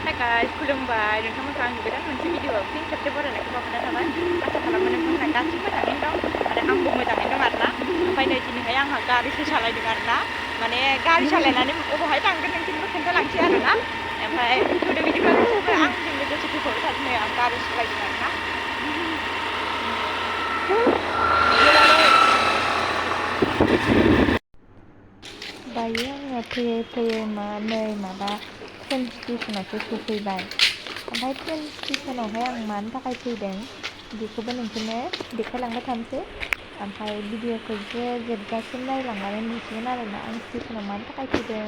Hai guys, खुलुमबाय नोंथांमोनखौ आंनि गोदान मोनसे भिडिअ'आव फिन खेबसे बरायनायखौ बावहरनाय थाबाय। आसा खालामो नोंथांमोना गासिबो मोजाङैनो दं आरो आंबो मोजाङैनो दं आरोना। ओमफ्राय नै दिनैहाय आंहा गारिसो सालायदों आरोना। माने गारि सालायनानै अबावहाय थांगोन नोंसोरनोबो खोन्थालांसै आरोना। ओमफ्राय थुदो बिदिब्ला नोंसोरबो आंजों लोगोसे फैफाबाय थादो। नै आं गारि सालायदों आरोना। दायो आङो फैयै फैयै नै माबा ट्रेन स्टेसनावसो सफैबाय। ओमफ्राय ट्रेन स्टेसनावहाय आं मानि थाखाय फैदों बेखौबो नोंसोरनो देखायलांबाय थानोसै। ओमफ्राय भिडिअ'खौ जोबजासिम नायलांनानै नुसिगोन आरोना आं स्टेसनाव मानि थाखाय फैदों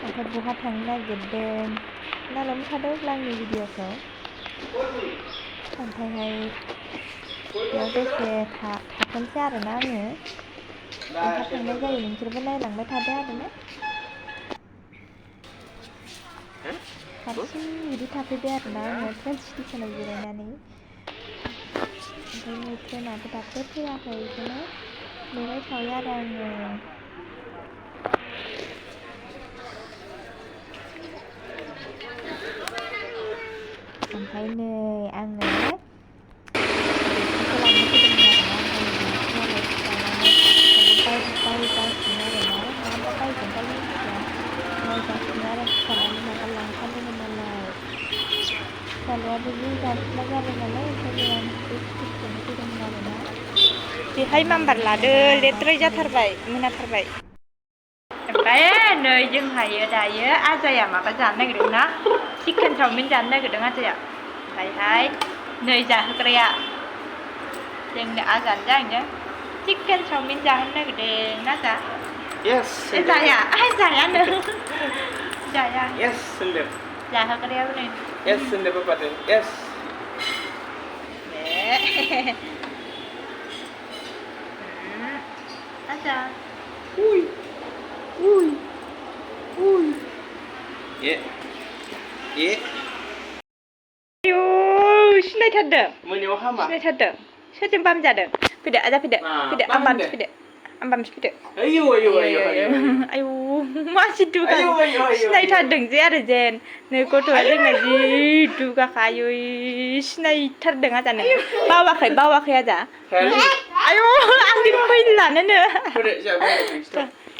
ओमफ्राय बहा थांनो नागिरदों। नायलांबाय थादो अब्ला आंनि भिडिअ'खौ। ओमफ्रायहाय बेयाव दसे थाथ'नोसै आरोना आङो। बहा थांनाय जायो नोंसोरबो नायलांबाय थादो आरोना। हारसिं बिदि थाफैबाय आरोना आङो ट्रेन स्टेसनाव जिरायनानै। ओमफ्राय नै ट्रेनाबो दाबो फैयाखै बेखौनो नेबाय थाबाय आरो आङो। ओमफ्राय नै आङो बेखौसो लांनो फैदोंमोन आरोना। ओमफ्राय बिमाखौ मालाय फिसाज्लानो बायगासिनो आरोना। मा बायगोनथाय मिन्थिया नायगासिनो आरो फिसाज्लानो माबा लांफानोनो मालाय। फिसाज्लायाबो जि गाखोला जाबाय नालाय ओमफ्राय नै आं बे स्कुटिजोंनो फैदोंमोन आरोना। बेहाय माम्बार लादो लेथ्राय जाथारबाय मोनाथारबाय। ओमफ्राय नै जोंहायो दायो आजाया माबा जानो नागिरदों ना चिकेन चावमिन जानो नागिरदों आजाया। ओमफ्रायहाय नै जाहोग्राया जोंनो आजानो जाहैनो चिकेन चावमिन जाहोनो नागिरदों ना जा? Yes. जाया जायानो जाया। Yes, sendiri. जाहोग्रायाबो नै Yes, sendiri pada. Yes. आजा Uy. उइ उइ Ye. Ye. आयौ सिनायथारदों Moनियाव हामा? सिनायथारदों सोरजों बाम जादों? फैदो आजा फैदो फैदो आमबामस फैदो आमबामस फैदो। आयौ आयौ आयौ आयौ आयौ मासि दुगा सिनायथारदों जे आरो जेन नै गथ'आ जोंना जि दुगाखा आयौ सिनायथारदों आजा नोङो बावाखै आजा? आयौ आंनि फैलानोनो